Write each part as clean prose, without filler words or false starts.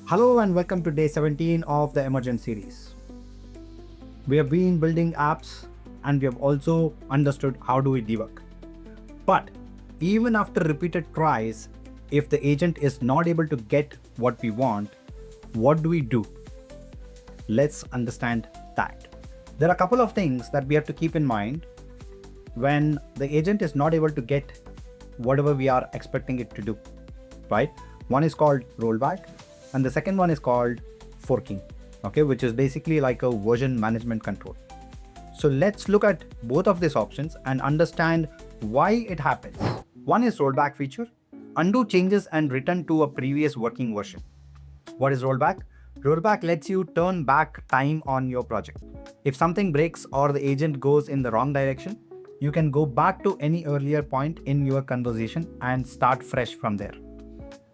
Hello and welcome to day 17 of the Emergent series. We have been building apps and we have also understood how do we debug. But even after repeated tries, if the agent is not able to get what we want, what do we do? Let's understand that. There are a couple of things that we have to keep in mind when the agent is not able to get whatever we are expecting it to do, right? One is called rollback and the second one is called forking, okay, which is basically like a version management control. So let's look at both of these options and understand why it happens. One is rollback feature, undo changes and return to a previous working version. What is rollback? Rollback lets you turn back time on your project. If something breaks or the agent goes in the wrong direction, you can go back to any earlier point in your conversation and start fresh from there.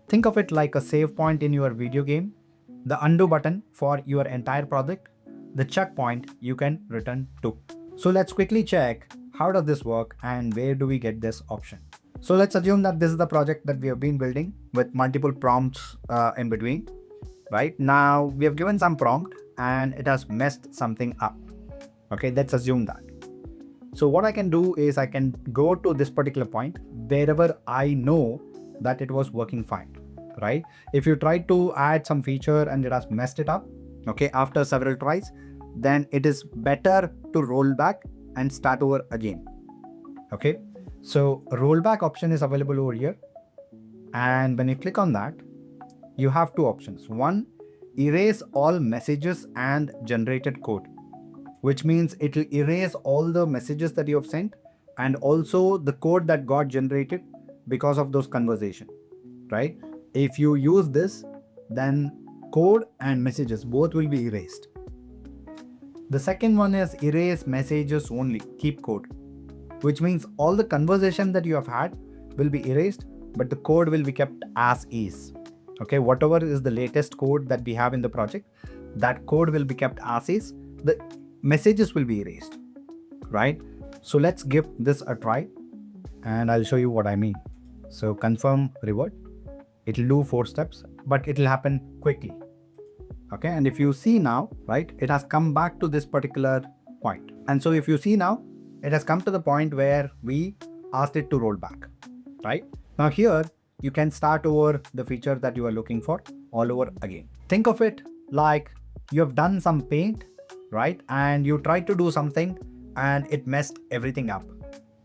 Think of it like a save point in your video game, the undo button for your entire project, the checkpoint you can return to. So let's quickly check how does this work and where do we get this option. So let's assume that this is the project that we have been building with multiple prompts in between. Right now we have given some prompt and it has messed something up. Okay, let's assume that. So what I can do is I can go to this particular point wherever I know that it was working fine, right? If you try to add some feature and it has messed it up, okay, after several tries, then it is better to roll back and start over again. Okay, so rollback option is available over here. And when you click on that, you have two options. One, erase all messages and generated code, which means it will erase all the messages that you have sent and also the code that got generated because of those conversations, right? If you use this, then code and messages both will be erased. The second one is erase messages only, keep code, which means all the conversation that you have had will be erased, but the code will be kept as is. Okay, whatever is the latest code that we have in the project, that code will be kept as is. The messages will be erased, right? So let's give this a try and I'll show you what I mean. So confirm revert. It will do 4 steps, but it will happen quickly. Okay, and if you see now, right, it has come back to this particular point. And so if you see now, it has come to the point where we asked it to roll back, right? Now here, you can start over the feature that you are looking for all over again. Think of it like you have done some paint, right? And you try to do something and it messed everything up.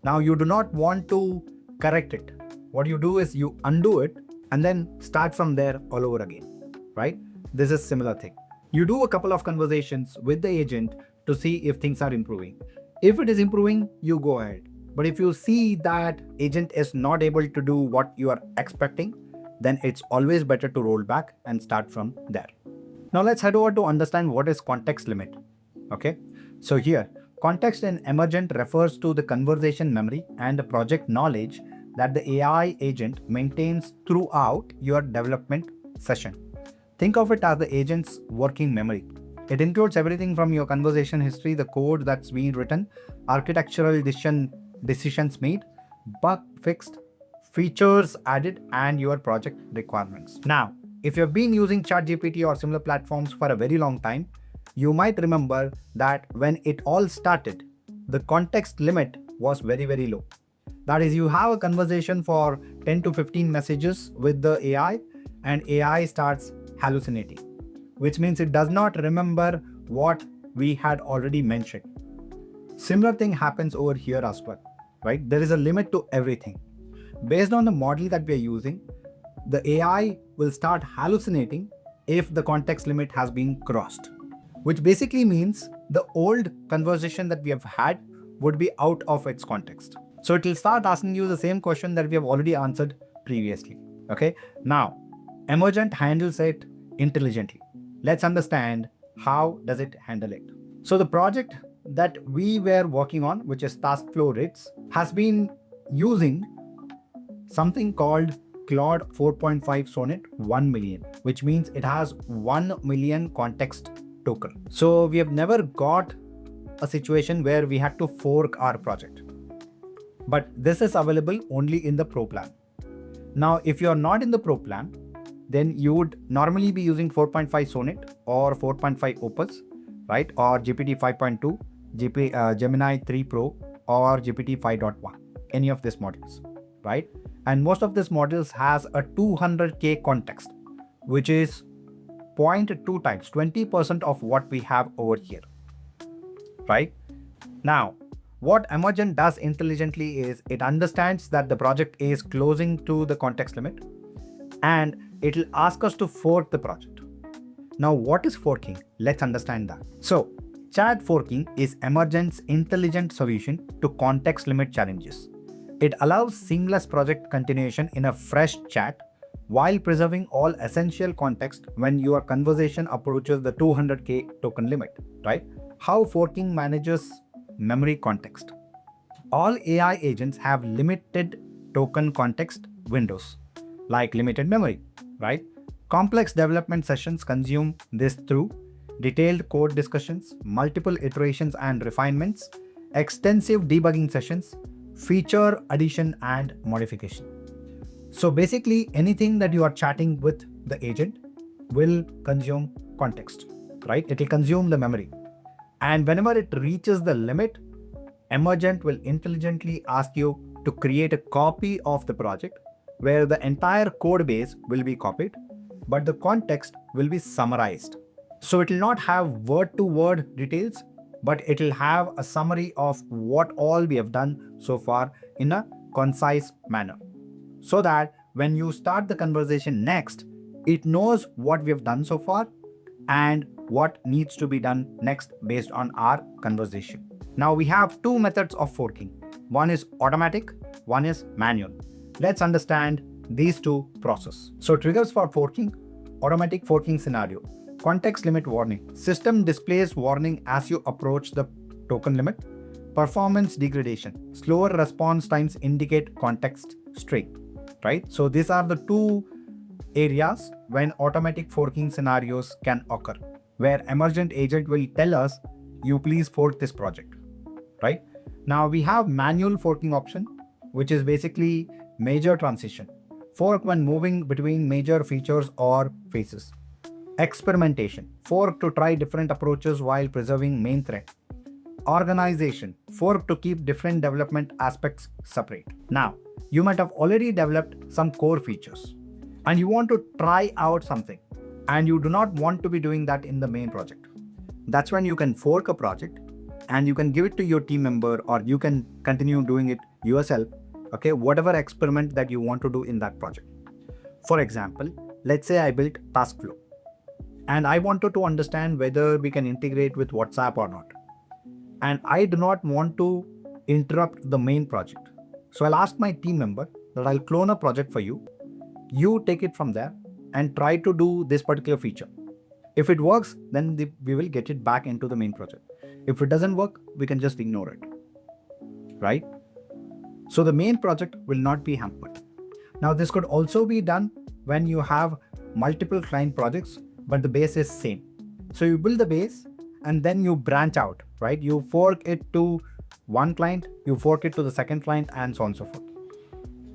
Now you do not want to correct it. What you do is you undo it and then start from there all over again, right? This is similar thing. You do a couple of conversations with the agent to see if things are improving. If it is improving, you go ahead. But if you see that agent is not able to do what you are expecting, then it's always better to roll back and start from there. Now let's head over to understand what is context limit. Okay, so here, context in Emergent refers to the conversation memory and the project knowledge that the AI agent maintains throughout your development session. Think of it as the agent's working memory. It includes everything from your conversation history, the code that's been written, architectural decisions made, bug fixed, features added, and your project requirements. Now, if you've been using ChatGPT or similar platforms for a very long time, you might remember that when it all started, the context limit was very, very low. That is, you have a conversation for 10 to 15 messages with the AI and AI starts hallucinating, which means it does not remember what we had already mentioned. Similar thing happens over here as well, right? There is a limit to everything. Based on the model that we are using, the AI will start hallucinating if the context limit has been crossed, which basically means the old conversation that we have had would be out of its context. So it will start asking you the same question that we have already answered previously. Okay, now Emergent handles it intelligently. Let's understand how does it handle it. So the project that we were working on, which is task flow RITs, has been using something called Claude 4.5 Sonnet 1 million, which means it has 1 million context token. So we have never got a situation where we had to fork our project. But this is available only in the Pro plan. Now, if you are not in the Pro plan, then you would normally be using 4.5 Sonnet or 4.5 Opus, right? Or GPT 5.2, Gemini 3 Pro, or GPT 5.1, any of these models, right? And most of these models has a 200K context, which is 0.2 times, 20% of what we have over here, right? Now, what Emergent does intelligently is it understands that the project is closing to the context limit, and it'll ask us to fork the project. Now, what is forking? Let's understand that. So, chat forking is Emergent's intelligent solution to context limit challenges. It allows seamless project continuation in a fresh chat while preserving all essential context when your conversation approaches the 200K token limit, right? How forking manages memory context. All AI agents have limited token context windows, like limited memory, right? Complex development sessions consume this through detailed code discussions, multiple iterations and refinements, extensive debugging sessions, feature addition and modification. So basically, anything that you are chatting with the agent will consume context, right? It will consume the memory. And whenever it reaches the limit, Emergent will intelligently ask you to create a copy of the project where the entire code base will be copied, but the context will be summarized. So it will not have word-to-word details, but it will have a summary of what all we have done so far in a concise manner. So that when you start the conversation next, it knows what we have done so far and what needs to be done next based on our conversation. Now we have two methods of forking. One is automatic, one is manual. Let's understand these two processes. So triggers for forking: automatic forking scenario. Context limit warning. System displays warning as you approach the token limit. Performance degradation. Slower response times indicate context strain, right? So these are the two areas when automatic forking scenarios can occur, where Emergent agent will tell us, you please fork this project, right? Now we have manual forking option, which is basically major transition. Fork when moving between major features or phases. Experimentation. Fork to try different approaches while preserving main thread. Organization. Fork to keep different development aspects separate. Now, you might have already developed some core features and you want to try out something, and you do not want to be doing that in the main project. That's when you can fork a project and you can give it to your team member, or you can continue doing it yourself, okay? Whatever experiment that you want to do in that project. For example, let's say I built Taskflow and I wanted to understand whether we can integrate with WhatsApp or not. And I do not want to interrupt the main project. So I'll ask my team member that I'll clone a project for you. You take it from there and try to do this particular feature. If it works, then we will get it back into the main project. If it doesn't work, we can just ignore it, right? So the main project will not be hampered. Now this could also be done when you have multiple client projects, but the base is same. So you build the base and then you branch out, right? You fork it to one client, you fork it to the second client, and so on and so forth,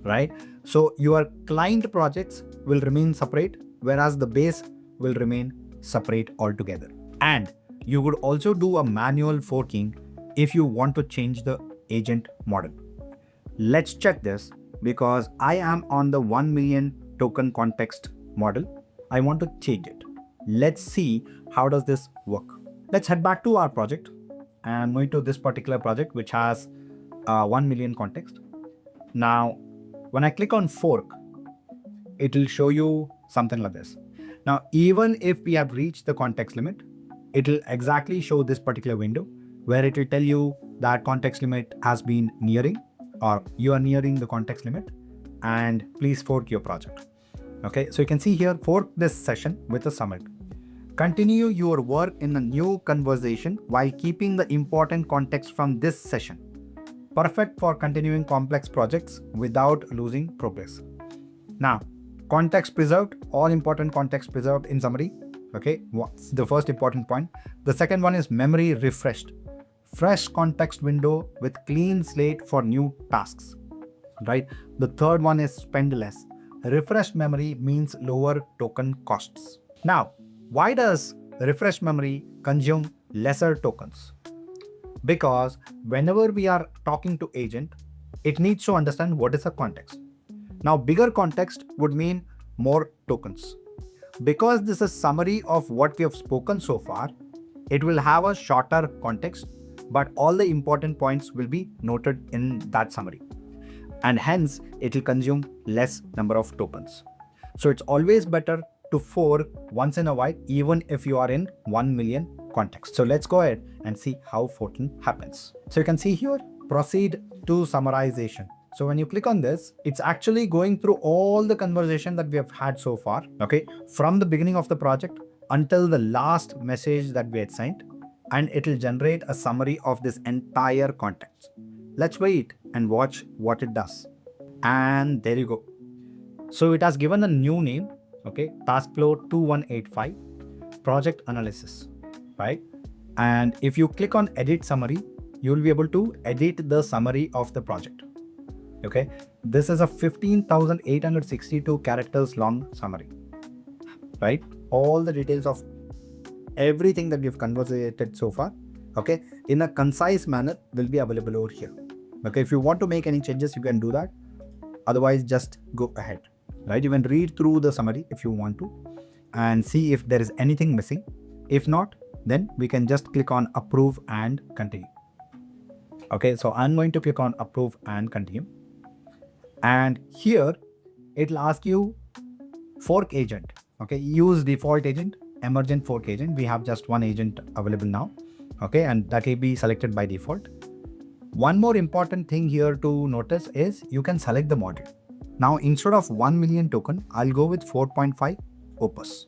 right? So your client projects will remain separate, whereas the base will remain separate altogether. And you could also do a manual forking if you want to change the agent model. Let's check this, because I am on the 1 million token context model. I want to change it. Let's see how does this work. Let's head back to our project and move to this particular project which has 1 million context. Now, when I click on fork, it will show you something like this. Now, even if we have reached the context limit, it will exactly show this particular window where it will tell you that context limit has been nearing, or you are nearing the context limit, and please fork your project. Okay, so you can see here, fork this session with a summary. Continue your work in a new conversation while keeping the important context from this session. Perfect for continuing complex projects without losing progress. Now, context preserved, all important context preserved in summary. Okay, what's the first important point? The second one is memory refreshed. Fresh context window with clean slate for new tasks, right? The third one is spend less. refresh memory means lower token costs. Now, why does refresh memory consume lesser tokens? Because whenever we are talking to agent, it needs to understand what is the context. Now, bigger context would mean more tokens. Because this is summary of what we have spoken so far, it will have a shorter context, but all the important points will be noted in that summary. And hence, it will consume less number of tokens. So it's always better to for once in a while, even if you are in 1 million context. So let's go ahead and see how forking happens. So you can see here, proceed to summarization. So when you click on this, it's actually going through all the conversation that we have had so far, okay, from the beginning of the project until the last message that we had sent, and it will generate a summary of this entire context. Let's wait and watch what it does. And there you go. So it has given a new name, okay, task flow 2185, project analysis, right? And if you click on edit summary, you will be able to edit the summary of the project. Okay, this is a 15,862 characters long summary, right? All the details of everything that we've conversated so far, okay, in a concise manner will be available over here. Okay, if you want to make any changes, you can do that. Otherwise, just go ahead, right? You can read through the summary if you want to and see if there is anything missing. If not, then we can just click on approve and continue. Okay, so I'm going to click on approve and continue. And here it'll ask you fork agent. Okay, use default agent, emergent fork agent. We have just one agent available now. Okay, and that will be selected by default. One more important thing here to notice is you can select the model. Now, instead of 1 million token, I'll go with 4.5 opus.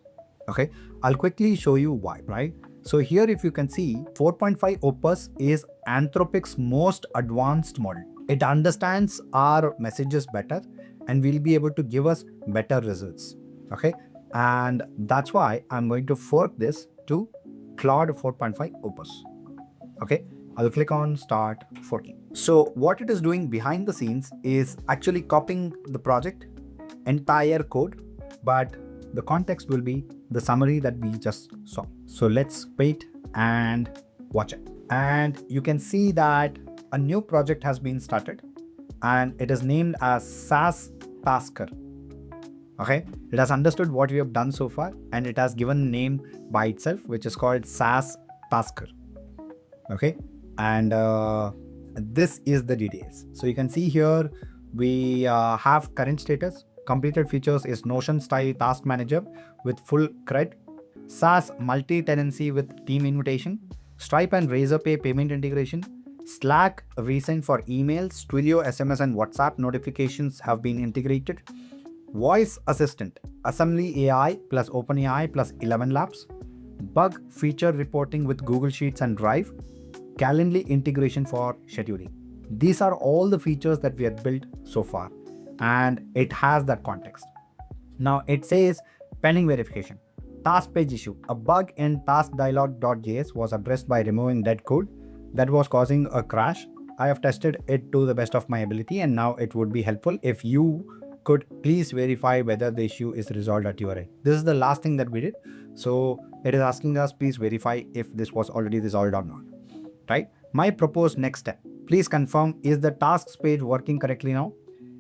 Okay, I'll quickly show you why, right? So here, if you can see, 4.5 opus is Anthropic's most advanced model. It understands our messages better and will be able to give us better results. Okay, and that's why I'm going to fork this to Claude 4.5 opus. Okay, I'll click on start forking. So what it is doing behind the scenes is actually copying the project entire code, but the context will be the summary that we just saw. So let's wait and watch it. And you can see that a new project has been started and it is named as SaaS Tasker. Okay, it has understood what we have done so far and it has given a name by itself, which is called SaaS Tasker. Okay, and this is the details. So you can see here we have current status. Completed features is Notion style task manager with full cred, SaaS multi-tenancy with team invitation, Stripe and Razorpay payment integration, Slack recent for emails, Twilio SMS and WhatsApp notifications have been integrated, Voice Assistant, Assembly AI plus OpenAI plus 11 Labs, bug feature reporting with Google Sheets and Drive, Calendly integration for scheduling. These are all the features that we have built so far, and it has that context. Now it says pending verification. Task page issue. A bug in task.dialog.js was addressed by removing dead code that was causing a crash. I have tested it to the best of my ability, and now it would be helpful if you could please verify whether the issue is resolved at your end. This is the last thing that we did. So it is asking us, please verify if this was already resolved or not. Right? My proposed next step. Please confirm, is the tasks page working correctly now?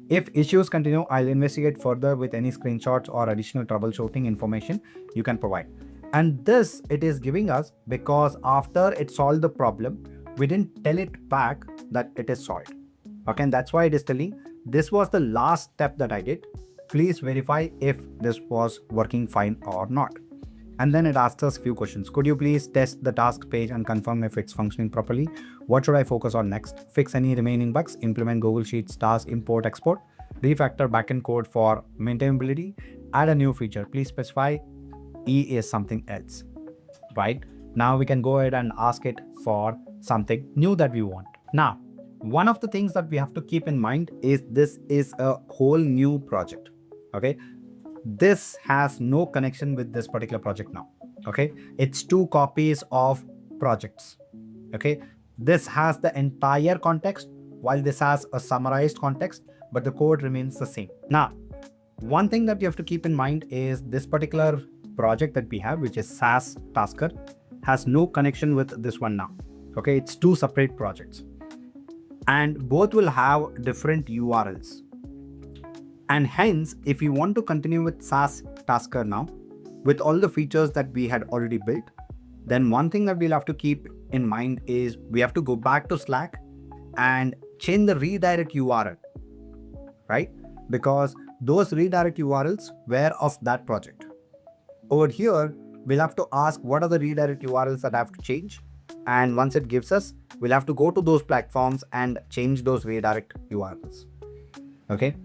If issues continue, I'll investigate further with any screenshots or additional troubleshooting information you can provide. And this it is giving us because after it solved the problem, we didn't tell it back that it is solved. Okay, and that's why it is telling this was the last step that I did. Please verify if this was working fine or not. And then it asks us a few questions. Could you please test the task page and confirm if it's functioning properly? What should I focus on next? Fix any remaining bugs, implement Google Sheets task import export, refactor backend code for maintainability, add a new feature. Please specify E is something else, right? Now we can go ahead and ask it for something new that we want. Now, one of the things that we have to keep in mind is this is a whole new project, okay? This has no connection with this particular project now. Okay, it's two copies of projects. Okay, this has the entire context while this has a summarized context, but the code remains the same. Now, One thing that you have to keep in mind is this particular project that we have, which is SaaS Tasker, has no connection with this one now. Okay, it's two separate projects and both will have different URLs. And hence, if you want to continue with SaaS Tasker now, with all the features that we had already built, then one thing that we'll have to keep in mind is we have to go back to Slack and change the redirect URL, right? Because those redirect URLs were of that project. Over here, we'll have to ask what are the redirect URLs that I have to change. And once it gives us, we'll have to go to those platforms and change those redirect URLs. Okay.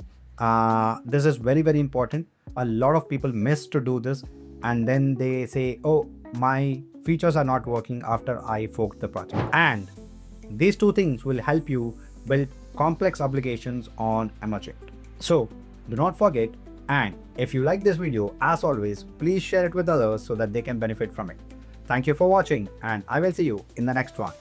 This is very, very important. A lot of people miss to do this. And then they say, oh, my features are not working after I forked the project. And these two things will help you build complex applications on Emergent. So do not forget, and if you like this video, as always, please share it with others so that they can benefit from it. Thank you for watching, and I will see you in the next one.